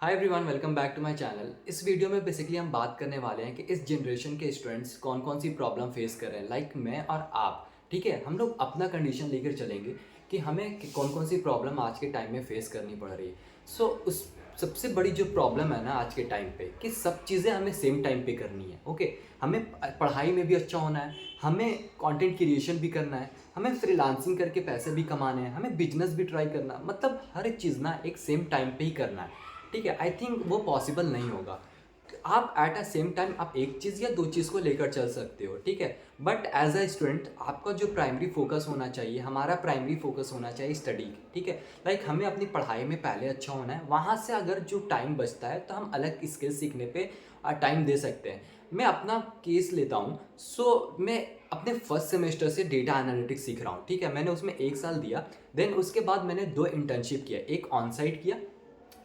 Hi everyone, welcome back to my channel. इस video में basically हम बात करने वाले हैं कि इस जनरेशन के स्टूडेंट्स कौन कौन सी प्रॉब्लम फेस कर रहे हैं। लाइक मैं और आप, ठीक है, हम लोग अपना कंडीशन लेकर चलेंगे कि हमें कौन कौन सी प्रॉब्लम आज के टाइम में फेस करनी पड़ रही है। सो उस सबसे बड़ी जो प्रॉब्लम है ना आज के टाइम पे, कि सब चीज़ें हमें सेम टाइम पे करनी है। ओके, हमें पढ़ाई में भी अच्छा होना है, हमें कंटेंट क्रिएशन भी करना है, हमें फ्रीलांसिंग करके पैसे भी कमाने हैं, हमें बिजनेस भी ट्राई करना है। मतलब हर एक चीज़ ना एक सेम टाइम पे ही करना है। ठीक है, आई थिंक वो पॉसिबल नहीं होगा। आप एट अ सेम टाइम आप एक चीज़ या दो चीज़ को लेकर चल सकते हो, ठीक है, बट एज अ स्टूडेंट आपका जो प्राइमरी फोकस होना चाहिए, हमारा प्राइमरी फोकस होना चाहिए स्टडी। ठीक है, लाइक हमें अपनी पढ़ाई में पहले अच्छा होना है, वहाँ से अगर जो टाइम बचता है तो हम अलग स्किल सीखने पे टाइम दे सकते हैं। मैं अपना केस लेता हूँ। मैं अपने फर्स्ट सेमेस्टर से डेटा एनालिटिक्स सीख रहा हूँ। ठीक है, मैंने उसमें 1 साल दिया, देन उसके बाद मैंने 2 इंटर्नशिप किया, एक ऑन साइट किया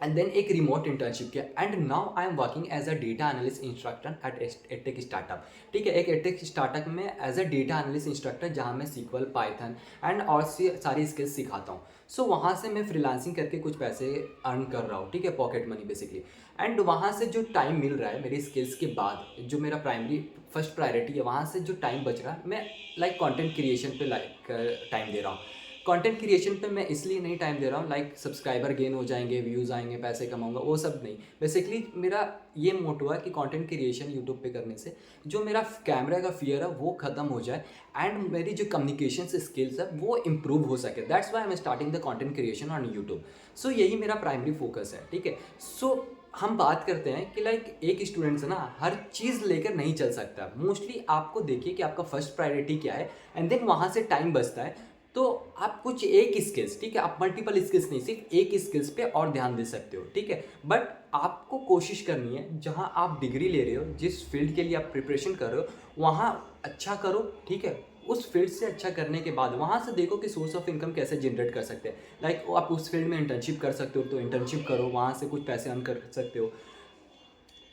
एंड देन एक रिमोट इंटर्नशिप किया, and now I am working as a data analyst instructor at edtech startup. ठीक है, एक एटेक स्टार्टअप में as a data analyst instructor, जहाँ मैं सीक्वल, पाइथन एंड और सारी स्किल्स सिखाता हूँ। सो वहाँ से मैं फ्रीलांसिंग करके कुछ पैसे अर्न कर रहा हूँ, ठीक है, पॉकेट मनी बेसिकली। एंड वहाँ से जो टाइम मिल रहा है मेरी स्किल्स के बाद, जो मेरा प्राइमरी फर्स्ट प्रायोरिटी है, वहाँ से जो टाइम बच रहा है मैं लाइक कंटेंट क्रिएशन पे लाइक टाइम दे रहा हूँ। कंटेंट क्रिएशन पे मैं इसलिए नहीं टाइम दे रहा हूँ लाइक सब्सक्राइबर गेन हो जाएंगे, व्यूज़ आएंगे, पैसे कमाऊंगा, वो सब नहीं। बेसिकली मेरा ये मोटो है कि कंटेंट क्रिएशन यूट्यूब पे करने से जो मेरा कैमरा का फियर है वो ख़त्म हो जाए एंड मेरी जो कम्युनिकेशन स्किल्स है वो इम्प्रूव हो सके। That's why I am starting the content creation on YouTube. So यही मेरा प्राइमरी फोकस है। ठीक है, सो हम बात करते हैं कि लाइक एक स्टूडेंट से ना हर चीज़ लेकर नहीं चल सकता। मोस्टली आपको देखिए कि आपका फर्स्ट प्रायोरिटी क्या है, एंड देन वहाँ से टाइम बचता है तो आप कुछ एक स्किल्स, ठीक है, आप मल्टीपल स्किल्स नहीं, सिर्फ एक स्किल्स पे और ध्यान दे सकते हो। ठीक है, बट आपको कोशिश करनी है जहाँ आप डिग्री ले रहे हो, जिस फील्ड के लिए आप प्रिपरेशन कर रहे हो वहाँ अच्छा करो। ठीक है, उस फील्ड से अच्छा करने के बाद वहाँ से देखो कि सोर्स ऑफ इनकम कैसे जनरेट कर सकते हैं। लाइक आप उस फील्ड में इंटर्नशिप कर सकते हो तो इंटर्नशिप करो, वहाँ से कुछ पैसे अर्न कर सकते हो।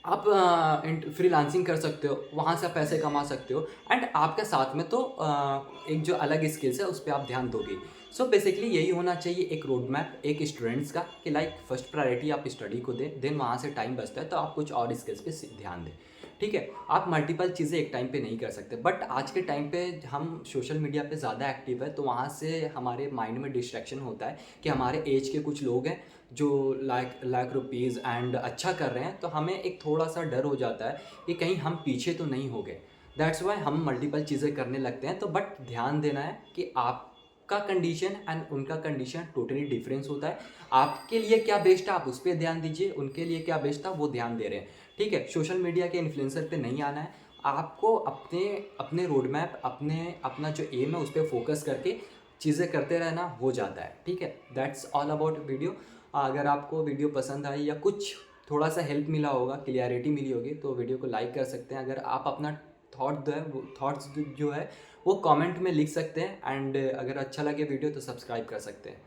आप फ्रीलांसिंग कर सकते हो, वहाँ से आप पैसे कमा सकते हो, एंड आपके साथ में तो एक जो अलग स्किल्स है उस पर आप ध्यान दोगे। सो बेसिकली यही होना चाहिए एक रोड मैप एक स्टूडेंट्स का, कि लाइक फर्स्ट प्रायोरिटी आप स्टडी को दें, देन वहाँ से टाइम बचता है तो आप कुछ और स्किल्स पे ध्यान दें। ठीक है, आप मल्टीपल चीज़ें एक टाइम पे नहीं कर सकते, बट आज के टाइम पे हम सोशल मीडिया पे ज़्यादा एक्टिव है तो वहाँ से हमारे माइंड में डिस्ट्रैक्शन होता है कि हमारे एज के कुछ लोग हैं जो लाख लाख रुपीज़ एंड अच्छा कर रहे हैं, तो हमें एक थोड़ा सा डर हो जाता है कि कहीं हम पीछे तो नहीं हो गए। दैट्स वाई हम मल्टीपल चीज़ें करने लगते हैं। तो बट ध्यान देना है कि आपका कंडीशन एंड उनका कंडीशन टोटली डिफरेंस होता है। आपके लिए क्या बेस्ट है आप उस पर ध्यान दीजिए, उनके लिए क्या बेस्ट था वो ध्यान दे रहे हैं। ठीक है, सोशल मीडिया के इन्फ्लुएंसर पे नहीं आना है। आपको अपने अपने रोड मैप, अपना जो एम है उस पर फोकस करके चीज़ें करते रहना हो जाता है। ठीक है, दैट्स ऑल अबाउट वीडियो। अगर आपको वीडियो पसंद आई या कुछ थोड़ा सा हेल्प मिला होगा, क्लियरिटी मिली होगी, तो वीडियो को लाइक कर सकते हैं। अगर आप अपना थॉट्स जो है वो कमेंट में लिख सकते हैं, एंड अगर अच्छा लगे वीडियो तो सब्सक्राइब कर सकते हैं।